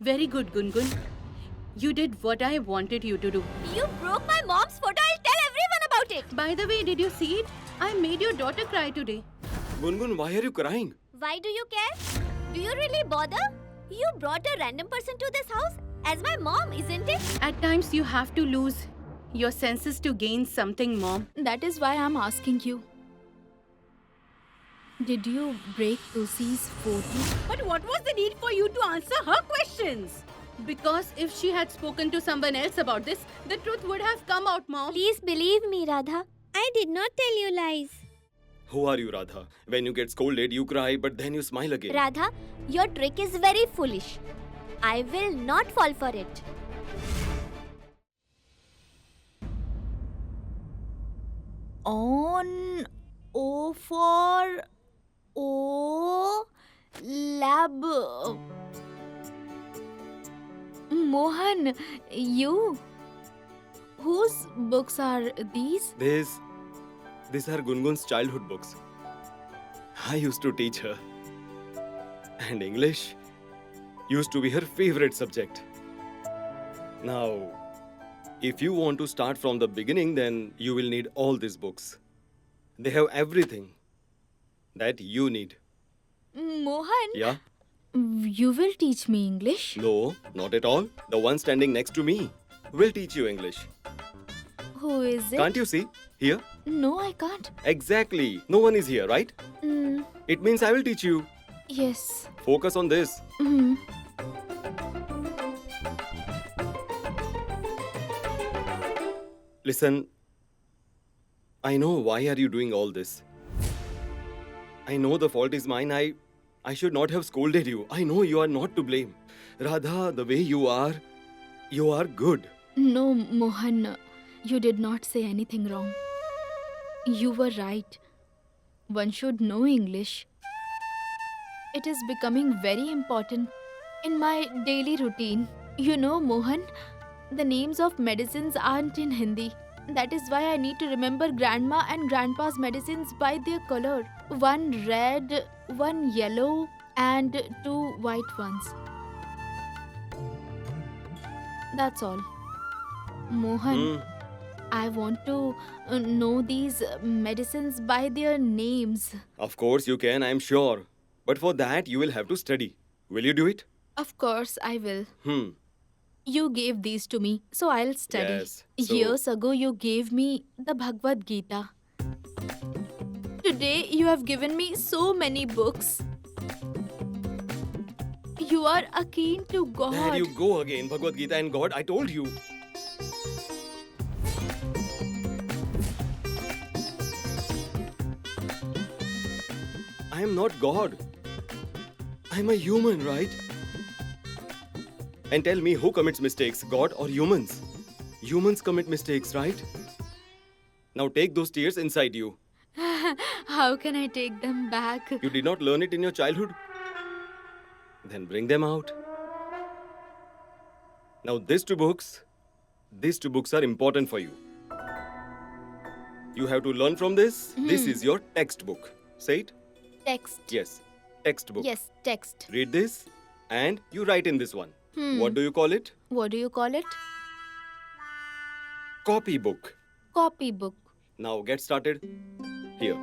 Very good, Gungun. You did what I wanted you to do. You broke my mom's photo. I'll tell everyone about it. By the way, did you see it? I made your daughter cry today. Gungun, why are you crying? Why do you care? Do you really bother? You brought a random person to this house as my mom, isn't it? At times you have to lose your senses to gain something, Mom. That is why I'm asking you. Did you break Tulsi's photo? But what was the need for you to answer her questions? Because if she had spoken to someone else about this, the truth would have come out, Mom. Please believe me, Radha. I did not tell you lies. Who are you, Radha? When you get scolded, you cry, but then you smile again. Radha, your trick is very foolish. I will not fall for it. On O for O lab. Mohan, you? Whose books are these? These are Gungun's childhood books. I used to teach her. And English used to be her favorite subject. Now, if you want to start from the beginning, then you will need all these books. They have everything that you need. Mohan, Yeah? you will teach me English? No, not at all. The one standing next to me will teach you English. Who is it? Can't you see? Here? No, I can't. Exactly. No one is here, right? Mm, It means I will teach you. yes. Focus on this. Mhm. Listen, I know why are you doing all this. I know the fault is mine. I should not have scolded you. I know you are not to blame. Radha, the way you are good. No, Mohan, you did not say anything wrong. You were right. One should know English. It is becoming very important in my daily routine. You know, Mohan, the names of medicines aren't in Hindi. That is why I need to remember grandma and grandpa's medicines by their color. One red, one yellow, and two white ones. That's all. Mohan, Hmm. I want to know these medicines by their names. Of course you can, I am sure. But for that, you will have to study. Will you do it? Of course, I will. You gave these to me, so I'll study. Yes, so- Years ago, you gave me the Bhagavad Gita. Today, you have given me so many books. You are akin to God. There you go again, Bhagavad Gita and God. I told you. I am not God. I am a human, right? And tell me who commits mistakes, God or humans? Humans commit mistakes, right? Now take those tears inside you. How can I take them back? You did not learn it in your childhood? Then bring them out. Now these two books are important for you. You have to learn from this. This is your textbook. Say it. Text. Yes, textbook. Yes, text. Read this and you write in this one. What do you call it? What do you call it? Copybook. Copybook. Now get started. Here.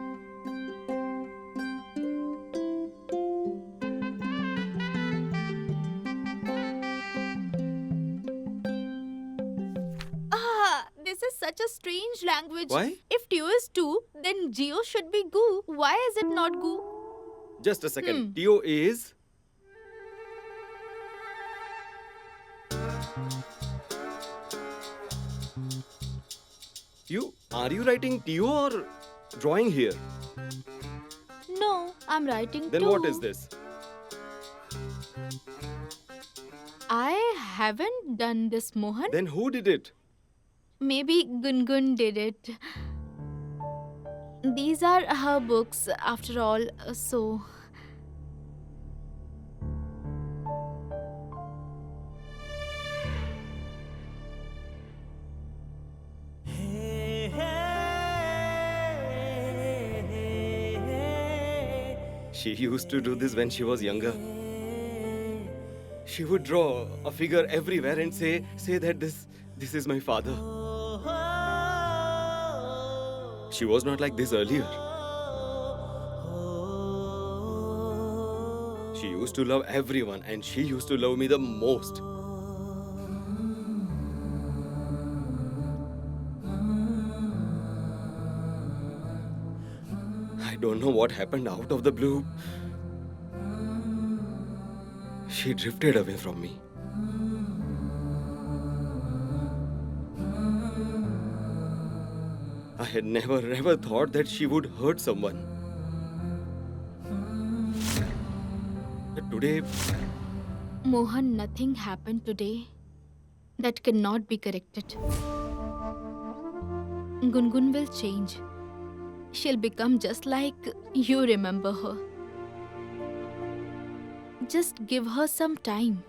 This is such a strange language. Why? If Tio is 2, then Geo should be Goo. Why is it not Goo? Just a second. Tio is... Are you writing Tio or drawing here? No, I'm writing Then too. what is this? I haven't done this, Mohan. Then who did it? Maybe Gungun did it. These are her books, after all, so... She used to do this when she was younger. she would draw a figure everywhere and say that this is my father. She was not like this earlier. She used to love everyone and she used to love me the most. I don't know what happened out of the blue. She drifted away from me. I had never thought that she would hurt someone. But today, Mohan, nothing happened today that cannot be corrected. Gungun will change. She'll become just like you remember her. Just give her some time.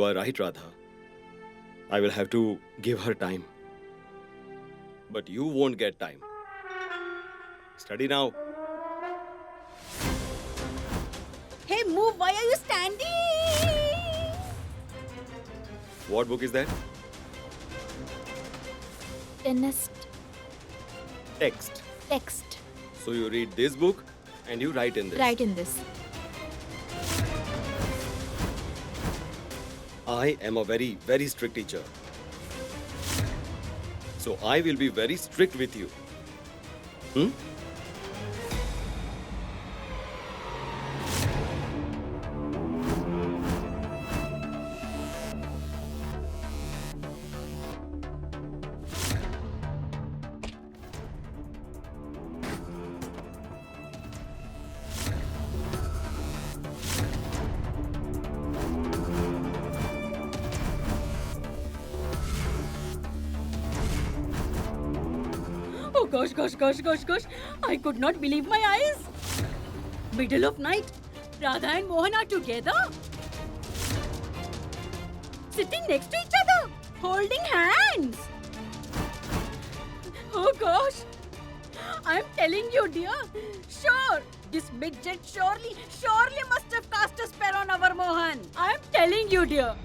you are right, Radha. I will have to give her time. But you won't get time. Study now. Hey, move! Why are you standing? What book is that? Text. Text. So you read this book and you write in this. Write in this. I am a very, very strict teacher. So I will be very strict with you. Oh gosh. I could not believe my eyes. Middle of night. Radha and Mohan are together. Sitting next to each other. Holding hands. Oh gosh. I'm telling you, dear. Sure. This midget surely must have cast a spell on our Mohan. I'm telling you, dear.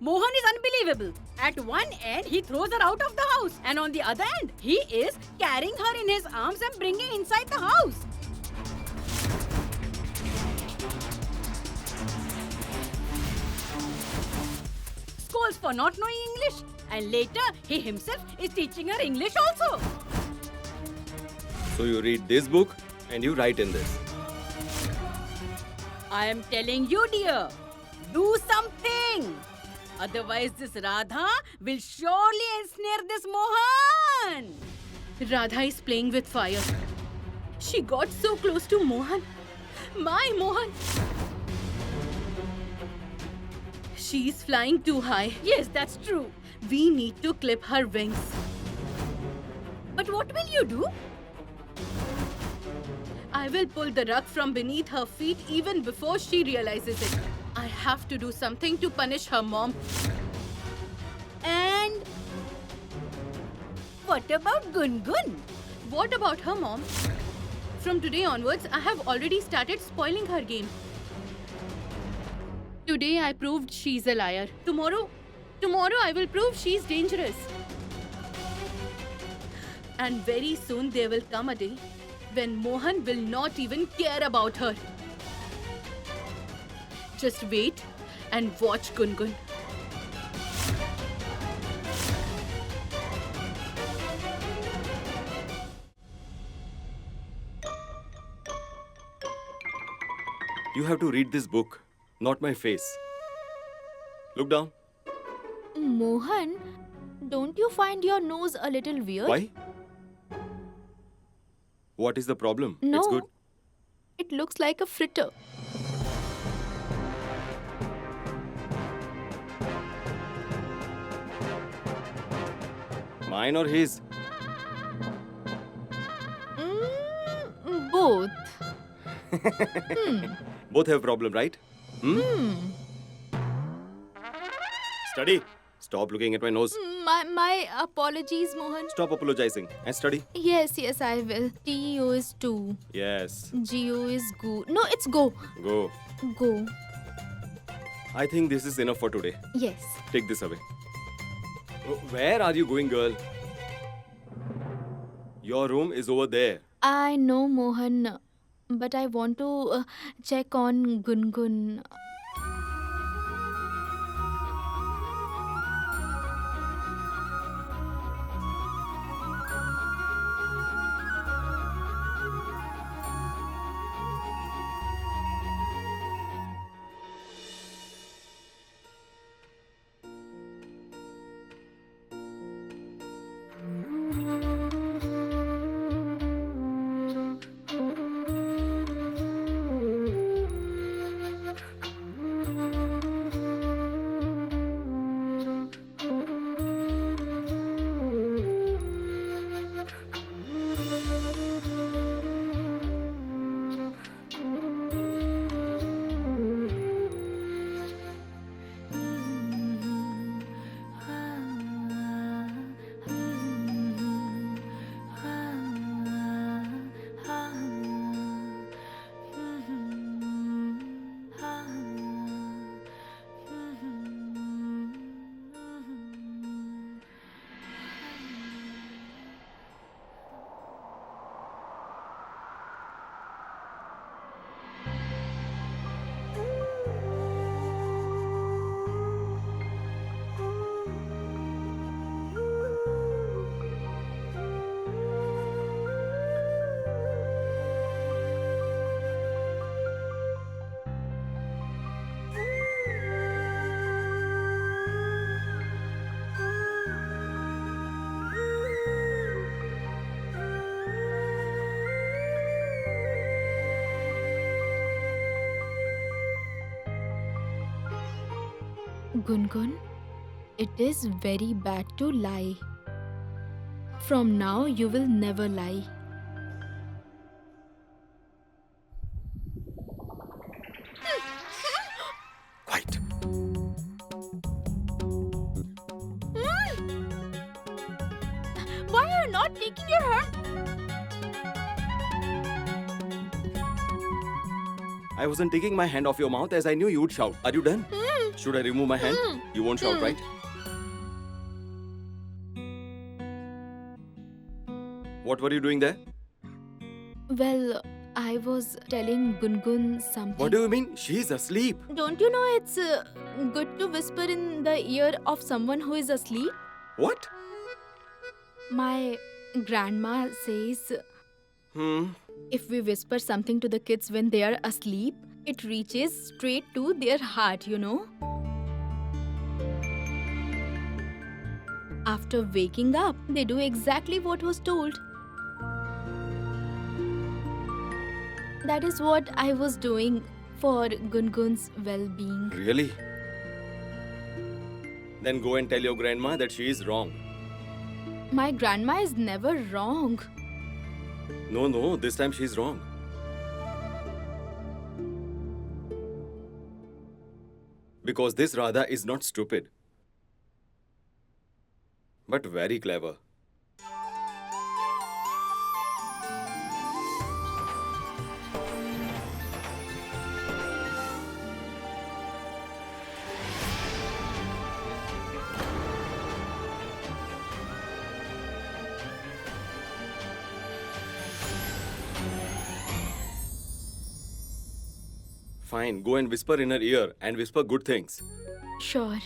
Mohan is unbelievable. At one end, he throws her out of the house. And on the other end, he is carrying her in his arms and bringing inside the house. Scolds for not knowing English. And later, he himself is teaching her English also. So you read this book and you write in this. I am telling you, dear. Do something. Otherwise, this Radha will surely ensnare this Mohan. Radha is playing with fire. She got so close to Mohan. My Mohan. She's flying too high. Yes, that's true. We need to clip her wings. But what will you do? I will pull the rug from beneath her feet even before she realizes it. I have to do something to punish her mom. And what about Gungun? What about her mom? From today onwards, I have already started spoiling her game. Today I proved she's a liar. Tomorrow I will prove she's dangerous. And very soon there will come a day when Mohan will not even care about her. Just wait and watch, Gungun. You have to read this book, not my face. Look down. Mohan, don't you find your nose a little weird? Why? What is the problem? No. It's good. It looks like a fritter. Mine or his? Both. both. Both have problem, right? Study. Stop looking at my nose. My apologies, Mohan. Stop apologizing and study. Yes, I will. TO is 2. Yes. GO is go. No, it's go. Go. Go. I think this is enough for today. Yes. Take this away. Where are you going, girl? Your room is over there. I know, Mohan, but I want to check on Gungun. Gungun, it is very bad to lie. From now, you will never lie. Quiet. Why are you not taking your hand? I wasn't taking my hand off your mouth as I knew you would shout. Are you done? Should I remove my hand? You won't shout, right? What were you doing there? Well, I was telling Gungun something. What do you mean? She's asleep. Don't you know it's good to whisper in the ear of someone who is asleep? What? My grandma says if we whisper something to the kids when they are asleep, it reaches straight to their heart, you know. After waking up, they do exactly what was told. That is what I was doing for Gungun's well-being. Really? Then go and tell your grandma that she is wrong. My grandma is never wrong. No, this time she's wrong. Because this Radha is not stupid, but very clever. Fine, go and whisper in her ear and whisper good things. Sure.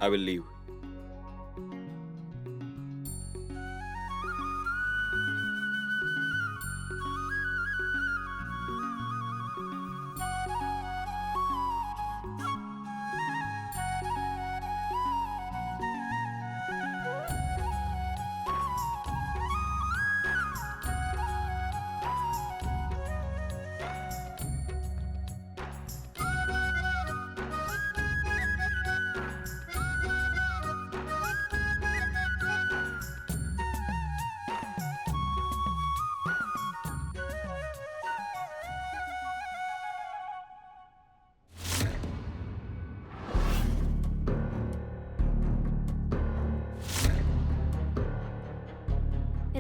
I will leave.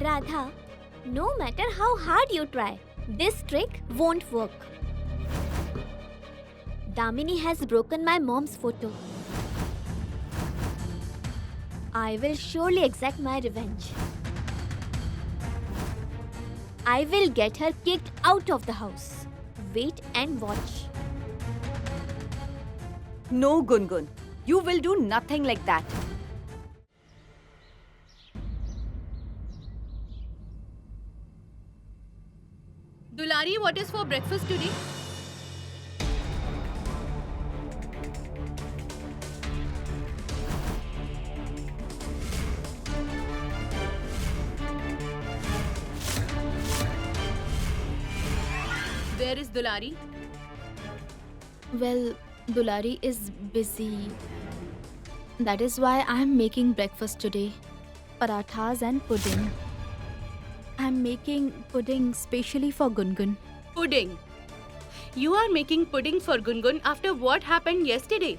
Radha, no matter how hard you try, this trick won't work. Damini has broken my mom's photo. I will surely exact my revenge. I will get her kicked out of the house. Wait and watch. No, Gungun. You will do nothing like that. Dulari, what is for breakfast today? Where is Dulari? Well, Dulari is busy. That is why I'm making breakfast today. Parathas and pudding. I'm making pudding specially for Gungun. Pudding. You are making pudding for Gungun after what happened yesterday.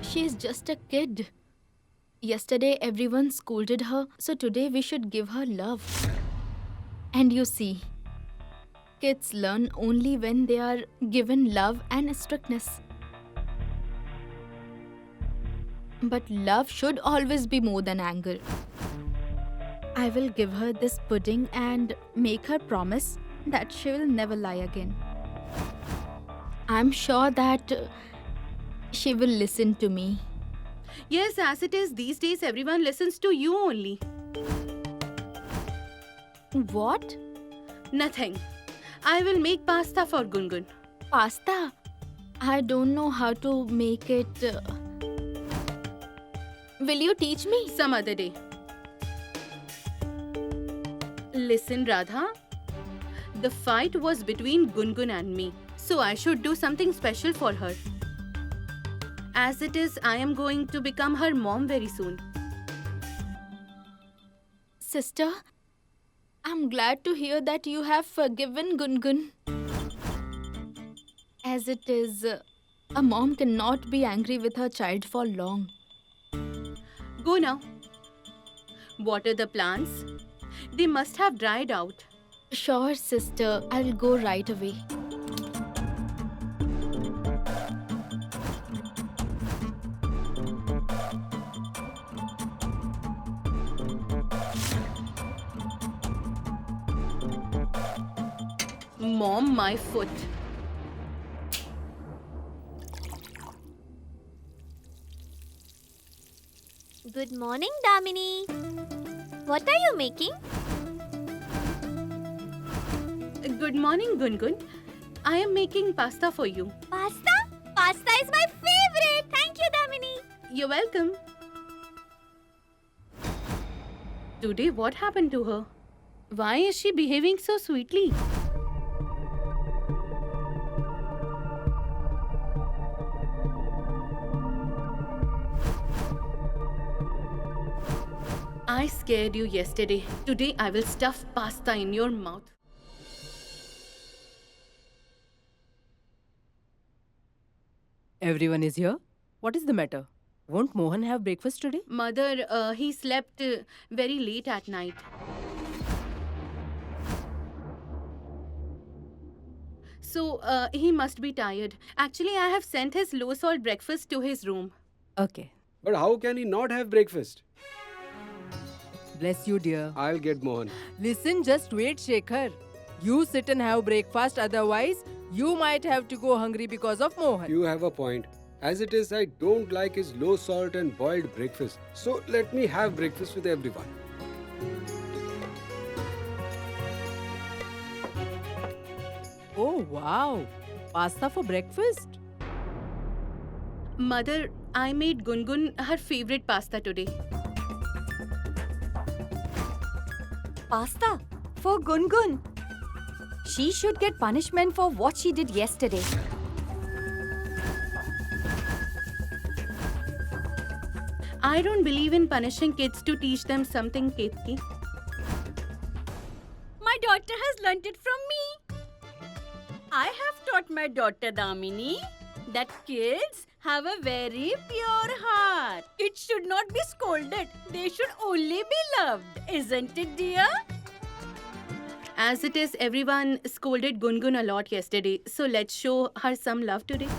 She's just a kid. Yesterday everyone scolded her, so today we should give her love. And you see, kids learn only when they are given love and strictness. But love should always be more than anger. I will give her this pudding and make her promise that she will never lie again. I'm sure that she will listen to me. Yes, as it is, these days everyone listens to you only. What? Nothing. I will make pasta for Gungun. Pasta? I don't know how to make it. Will you teach me? Some other day. Listen, Radha. The fight was between Gungun and me, so I should do something special for her. As it is, I am going to become her mom very soon. Sister, I'm glad to hear that you have forgiven Gungun. As it is, a mom cannot be angry with her child for long. Go now. Water the plants. They must have dried out. Sure, sister, I'll go right away. Mom, my foot. Good morning, Damini. What are you making? Good morning, Gungun. I am making pasta for you. Pasta? Pasta is my favorite. Thank you, Damini. You're welcome. Today, what happened to her? Why is she behaving so sweetly? I scared you yesterday. Today, I will stuff pasta in your mouth. Everyone is here? What is the matter? Won't Mohan have breakfast today? Mother, he slept very late at night. So, he must be tired. Actually, I have sent his low-salt breakfast to his room. Okay. But how can he not have breakfast? Bless you, dear. I'll get Mohan. Listen, just wait, Shekhar. You sit and have breakfast, otherwise, you might have to go hungry because of Mohan. You have a point. As it is, I don't like his low salt and boiled breakfast. So let me have breakfast with everyone. Oh, wow. Pasta for breakfast? Mother, I made Gungun her favorite pasta today. Pasta? For Gungun? She should get punishment for what she did yesterday. I don't believe in punishing kids to teach them something, Ketki. My daughter has learnt it from me. I have taught my daughter Damini that kids have a very pure heart. It should not be scolded. They should only be loved. Isn't it, dear? As it is, everyone scolded Gungun a lot yesterday. So let's show her some love today.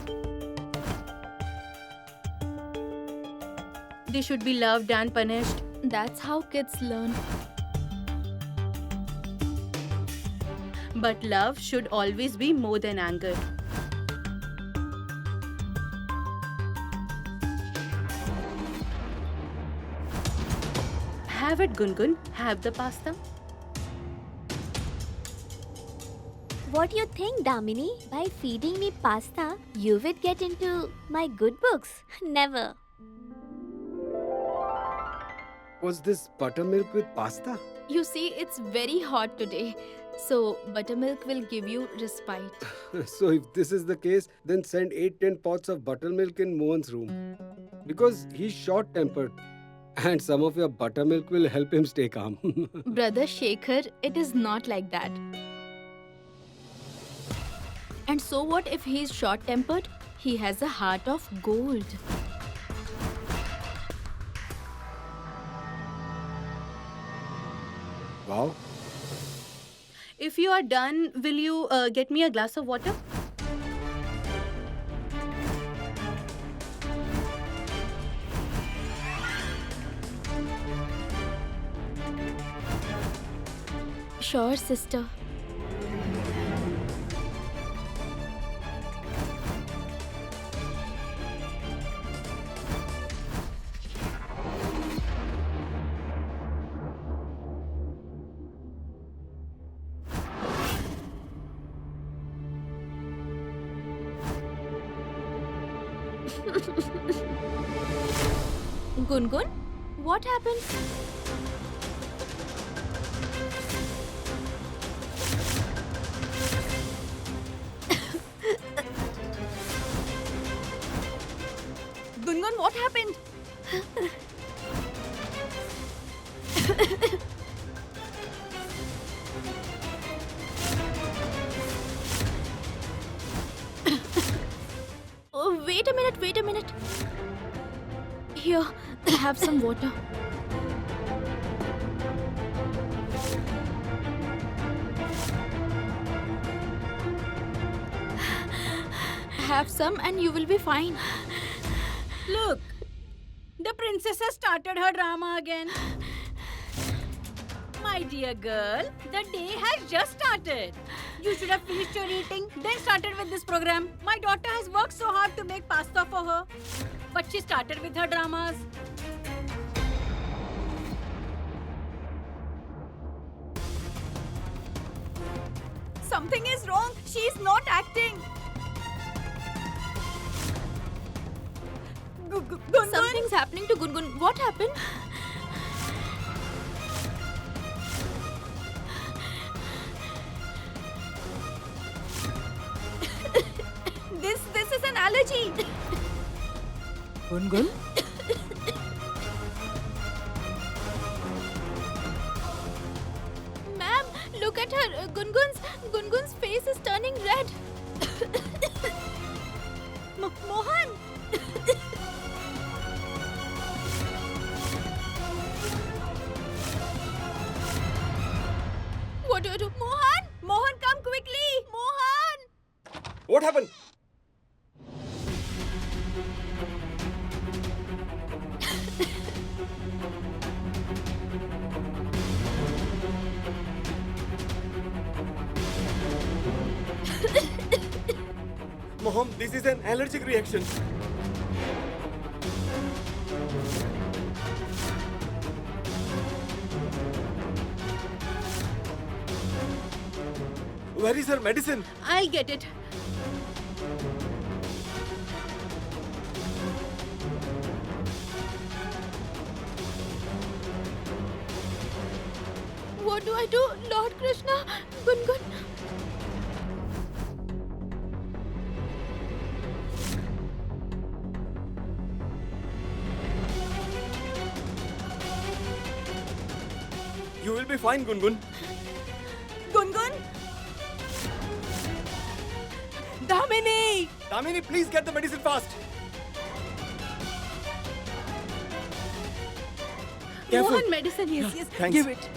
They should be loved and punished. That's how kids learn. But love should always be more than anger. Have it, Gungun. Have the pasta. What you think, Damini? By feeding me pasta, you would get into my good books? Never. Was this buttermilk with pasta? You see, it's very hot today. So, buttermilk will give you respite. So if this is the case, then send 8-10 pots of buttermilk in Mohan's room. Because he's short-tempered. And some of your buttermilk will help him stay calm. Brother Shekhar, it is not like that. And so what if he is short-tempered? He has a heart of gold. Wow. If you are done, will you get me a glass of water? Sure, sister. Gungun, what happened? Gungun, what happened? Oh, wait a minute, wait a minute. Here, have some water. Have some and you will be fine. Look, the princess has started her drama again. My dear girl, the day has just started. You should have finished your eating, then started with this program. My daughter has worked so hard to make pasta for her, but she started with her dramas. Something is wrong. She is not acting. Gungun? Something's happening to Gungun. What happened? This is an allergy. Gungun? Ma'am, look at her. Gungun's face is turning red. Mohan! What do I do? Mohan! Mohan, come quickly! Mohan! What happened? Mom, this is an allergic reaction. Where is her medicine? I'll get it. What do I do? Lord Krishna, Gungun. You will be fine, Gungun. Gungun? Damini! Damini, please get the medicine fast. Careful. Mohan, medicine. Yes, yes. Thanks. Give it.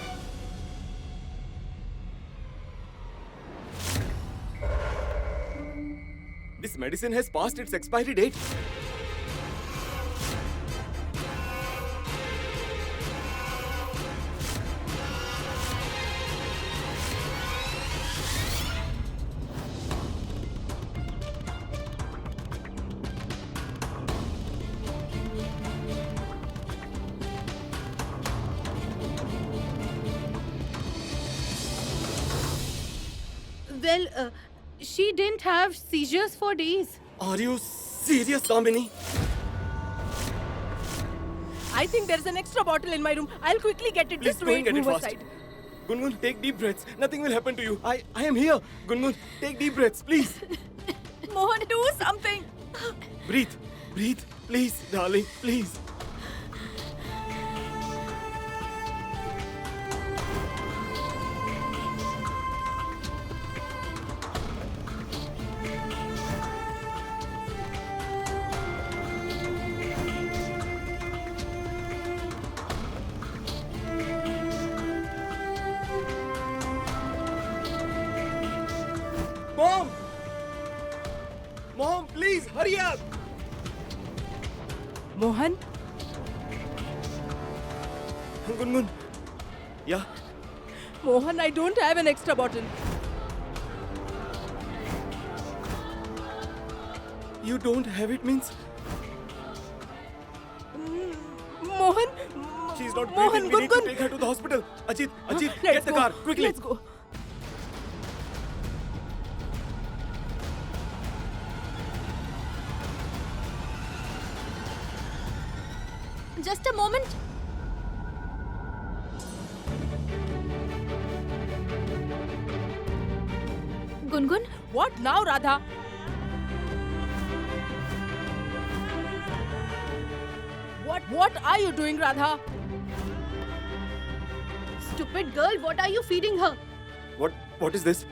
This medicine has passed its expiry date. Well, she didn't have seizures for days. Are you serious, Damini? I think there's an extra bottle in my room. I'll quickly get it. Please Just go and wait. get it Move fast. aside. Gungun, take deep breaths. Nothing will happen to you. I am here. Gungun, take deep breaths, please. Mohan, do something. Breathe. Breathe. Please, darling. Please. Mom! Mom, please, hurry up! Mohan, Gungun. Yeah? Mohan, I don't have an extra bottle. You don't have it means? Mohan, She's not Mohan, breathing. We need to Gungun. take her to the hospital. Ajit, Let's get the go. car, quickly. Let's go. Just a moment. Gungun, What now, Radha? What are you doing, Radha? Stupid girl, what are you feeding her? What is this?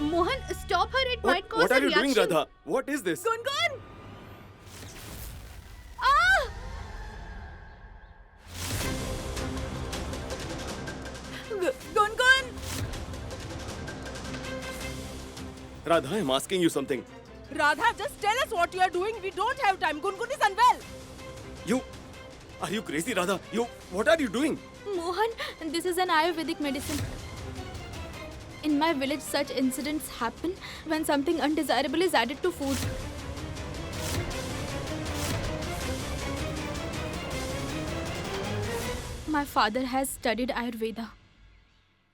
Mohan, stop her. It might cause What a are you reaction. doing, Radha? What is this? Gungun! Ah! Gungun! Radha, I'm asking you something. Radha, just tell us what you are doing. We don't have time. Gungun is unwell. Are you crazy, Radha? What are you doing? Mohan, this is an Ayurvedic medicine. In my village, such incidents happen when something undesirable is added to food. My father has studied Ayurveda.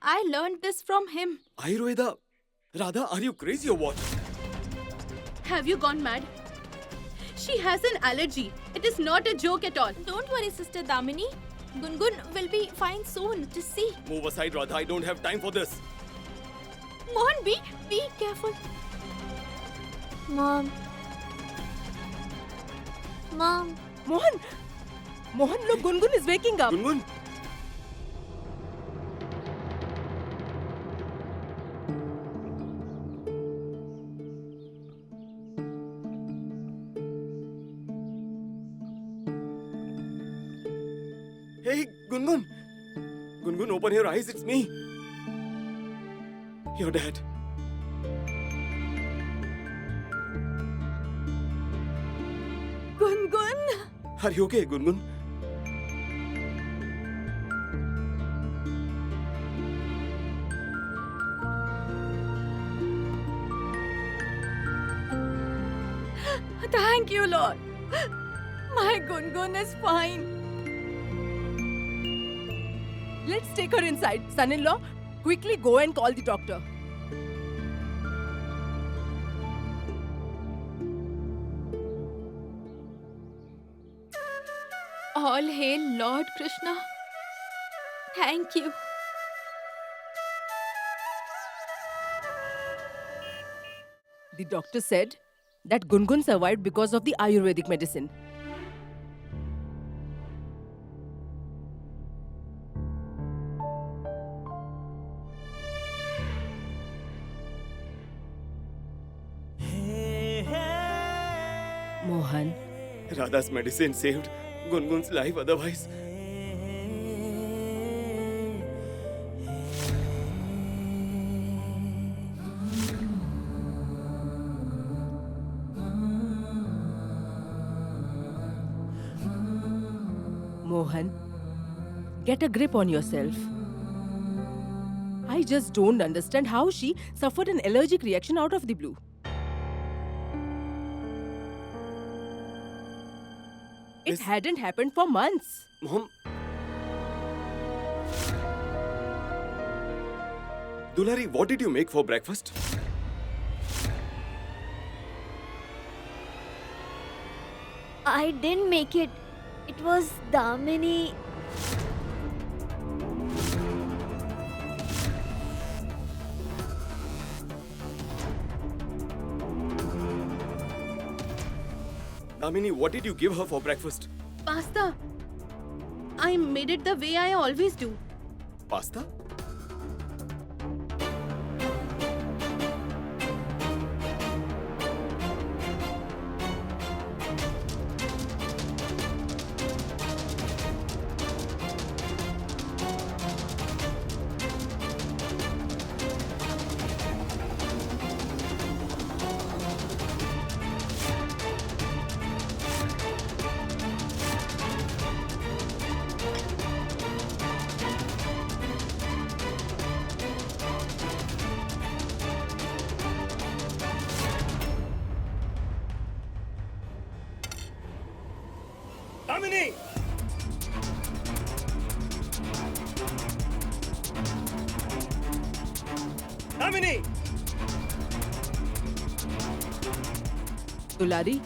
I learned this from him. Ayurveda? Radha, are you crazy or what? Have you gone mad? She has an allergy. It is not a joke at all. Don't worry, Sister Damini. Gungun will be fine soon. Just see. Move aside, Radha. I don't have time for this. Mohan, be careful. Mom. Mom. Mohan, look, Gungun is waking up. Gungun? Hey, Gungun. Gungun, open your eyes. It's me. Your dad. Gungun! Are you okay, Gungun? Thank you, Lord. My Gungun is fine. Let's take her inside. Son-in-law, quickly go and call the doctor. All hail Lord Krishna. Thank you. The doctor said that Gungun survived because of the Ayurvedic medicine. Mohan, Radha's medicine saved Gungun's life otherwise. Mohan, get a grip on yourself. I just don't understand how she suffered an allergic reaction out of the blue. It This- hadn't happened for months. Mom. Dulari, what did you make for breakfast? I didn't make it. It was Damini. Damini, what did you give her for breakfast? Pasta. I made it the way I always do. Pasta? Damini! Damini! Dulari,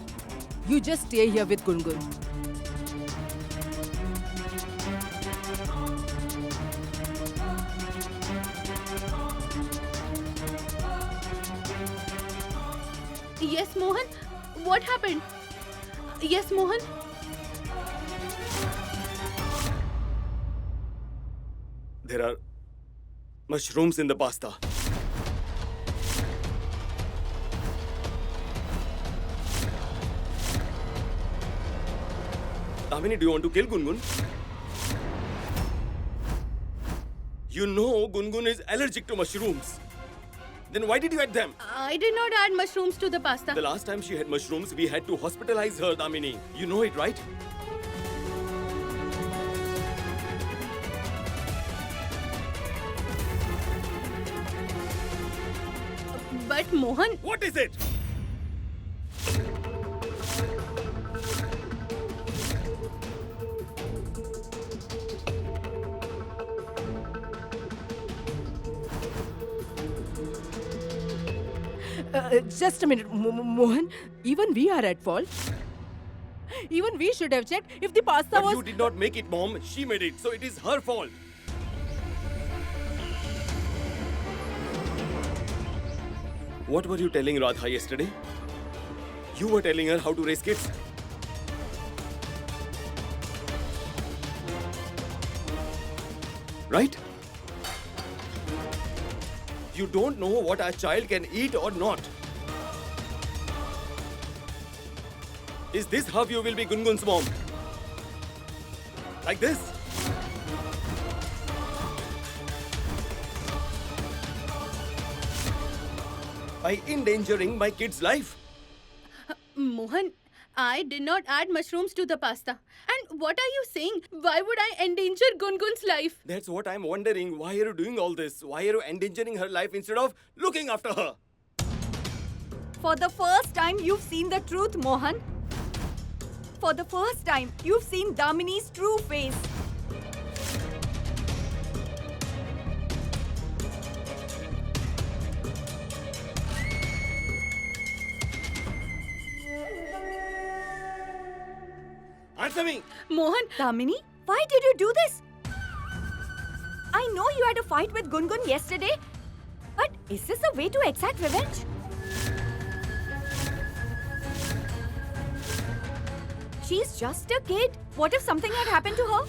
you just stay here with Gungun. Yes, Mohan. What happened? Yes, Mohan. There are mushrooms in the pasta. Damini, do you want to kill Gungun? You know Gungun is allergic to mushrooms. Then why did you add them? I did not add mushrooms to the pasta. The last time she had mushrooms, we had to hospitalize her, Damini. You know it, right? But Mohan, What is it? Just a minute, Mohan. Even we are at fault. Even we should have checked if the pasta But was. you did not make it, Mom. She made it, so it is her fault. What were you telling Radha yesterday? You were telling her how to raise kids. Right? You don't know what a child can eat or not. Is this how you will be Gungun's mom? Like this? By endangering my kid's life? Mohan, I did not add mushrooms to the pasta. And what are you saying? Why would I endanger Gungun's life? That's what I'm wondering. Why are you doing all this? Why are you endangering her life instead of looking after her? For the first time, you've seen the truth, Mohan. For the first time, you've seen Damini's true face. Answer me! Mohan, Damini, why did you do this? I know you had a fight with Gungun yesterday, but is this a way to exact revenge? She's just a kid. What if something had happened to her?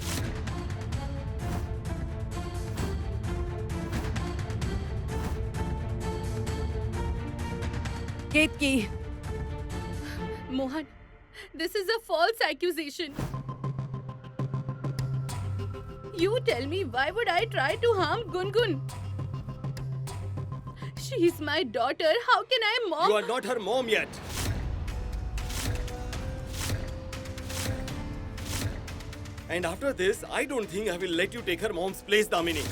Ketki. Mohan, This is a false accusation. You tell me, why would I try to harm Gungun? She's my daughter. How can I, Mom? You are not her mom yet. And after this, I don't think I will let you take her mom's place, Damini.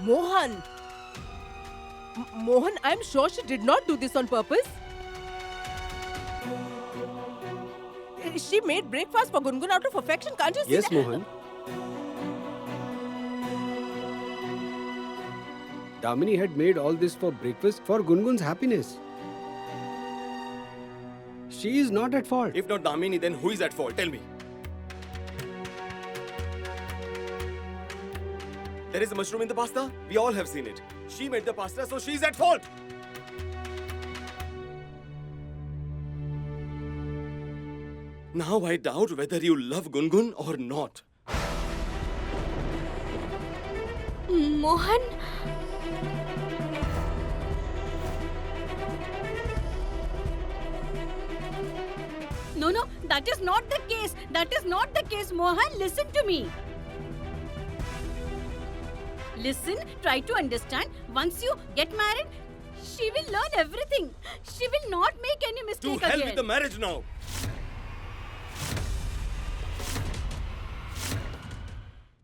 Mohan! Mohan, I'm sure she did not do this on purpose. She made breakfast for Gungun out of affection, can't you see Yes, that? Mohan. Damini had made all this for breakfast for Gungun's happiness. She is not at fault. If not Damini, then who is at fault? Tell me. There is a mushroom in the pasta. We all have seen it. She made the pasta, so she's at fault. Now I doubt whether you love Gungun or not. Mohan? No, no, that is not the case. That is not the case, Mohan. Listen to me. Listen, try to understand. Once you get married, she will learn everything. She will not make any To mistake hell again. with the marriage now.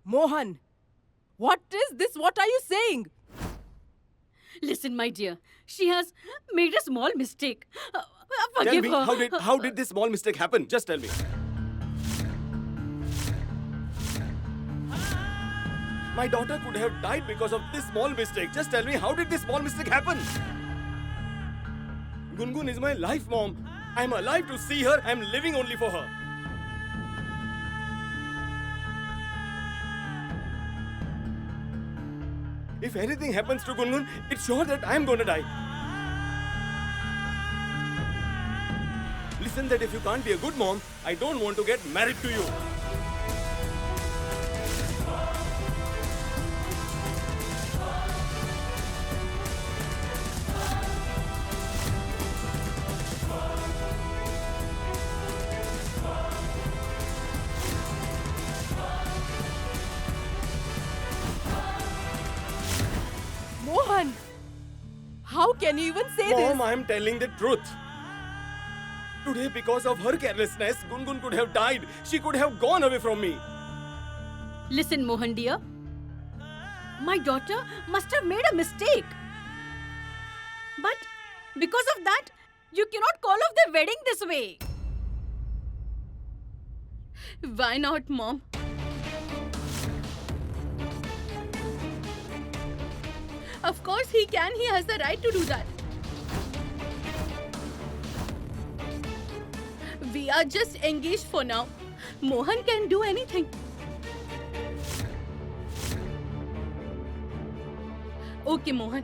Mohan, what is this? What are you saying? Listen, my dear, she has made a small mistake. Tell Forgive me, her. how did this small mistake happen? Just tell me. My daughter could have died because of this small mistake. Just tell me, how did this small mistake happen? Gungun is my life, Mom. I'm alive to see her. I'm living only for her. If anything happens to Gungun, it's sure that I'm gonna die. Listen, that if you can't be a good mom, I don't want to get married to you. Mohan! How can you even say Mom, this? I'm telling the truth. Today, because of her carelessness, Gungun could have died. She could have gone away from me. Listen, Mohan dear. My daughter must have made a mistake. But because of that, you cannot call off the wedding this way. Why not, Mom? Of course he can. He has the right to do that. We are just engaged for now. Mohan can do anything. Okay, Mohan.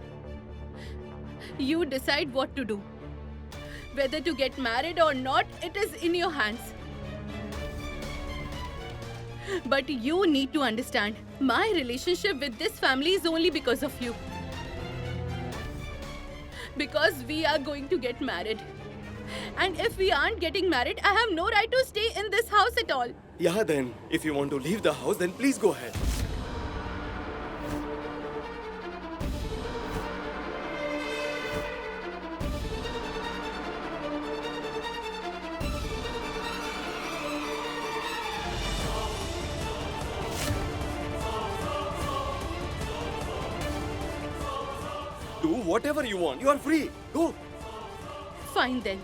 You decide what to do. Whether to get married or not, it is in your hands. But you need to understand, my relationship with this family is only because of you. Because we are going to get married. And if we aren't getting married, I have no right to stay in this house at all. Yeah, then, if you want to leave the house, then please go ahead. Do whatever you want. You are free. Go. Fine then.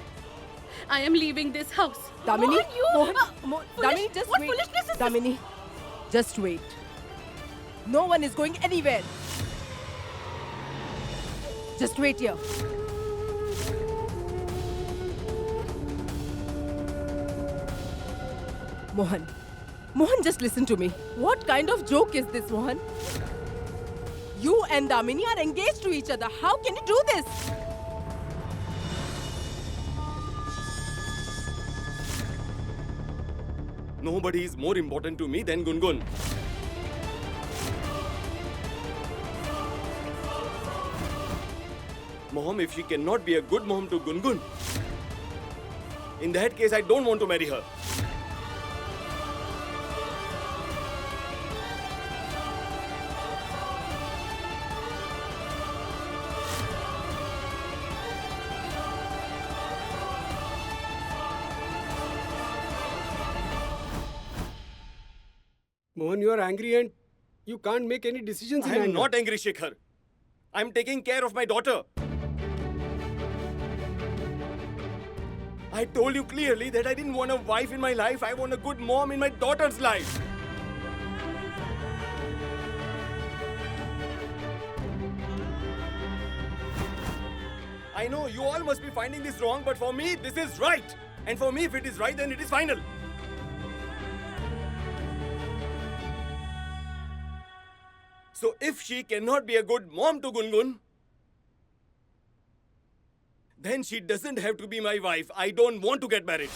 I am leaving this house. Damini? Mohan, you- Mohan, foolish- Damini, just what wait. foolishness is this? Damini, just wait. No one is going anywhere. Just wait here. Mohan. Mohan, just listen to me. What kind of joke is this, Mohan? You and Damini are engaged to each other. How can you do this? nobody is more important to me than Gungun. Mom, if she cannot be a good mom to Gungun, in that case, I don't want to marry her. Mohan, you are angry and you can't make any decisions in I am anger. not angry, Shekhar. I am taking care of my daughter. I told you clearly that I didn't want a wife in my life. I want a good mom in my daughter's life. I know you all must be finding this wrong, but for me, this is right. And for me, if it is right, then it is final. So if she cannot be a good mom to Gungun, then she doesn't have to be my wife. I don't want to get married.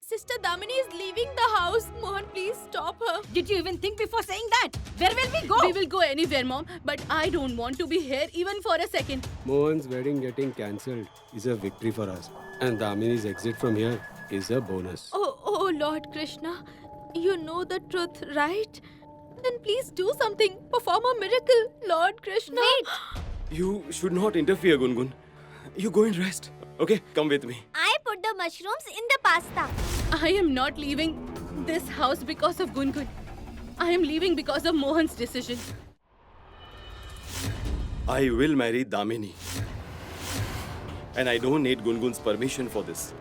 Sister Damini is leaving the house. Mohan, please stop her. Did you even think before saying that? Where will we go? We will go anywhere, Mom, but I don't want to be here even for a second. Mohan's wedding getting cancelled is a victory for us. And Damini's exit from here is a bonus. Oh, Lord Krishna, you know the truth, right? Then please do something. Perform a miracle, Lord Krishna. Wait. You should not interfere, Gungun. You go and rest. Okay, come with me. I put the mushrooms in the pasta. I am not leaving this house because of Gungun. I am leaving because of Mohan's decision. I will marry Damini. And I don't need Gungun's permission for this.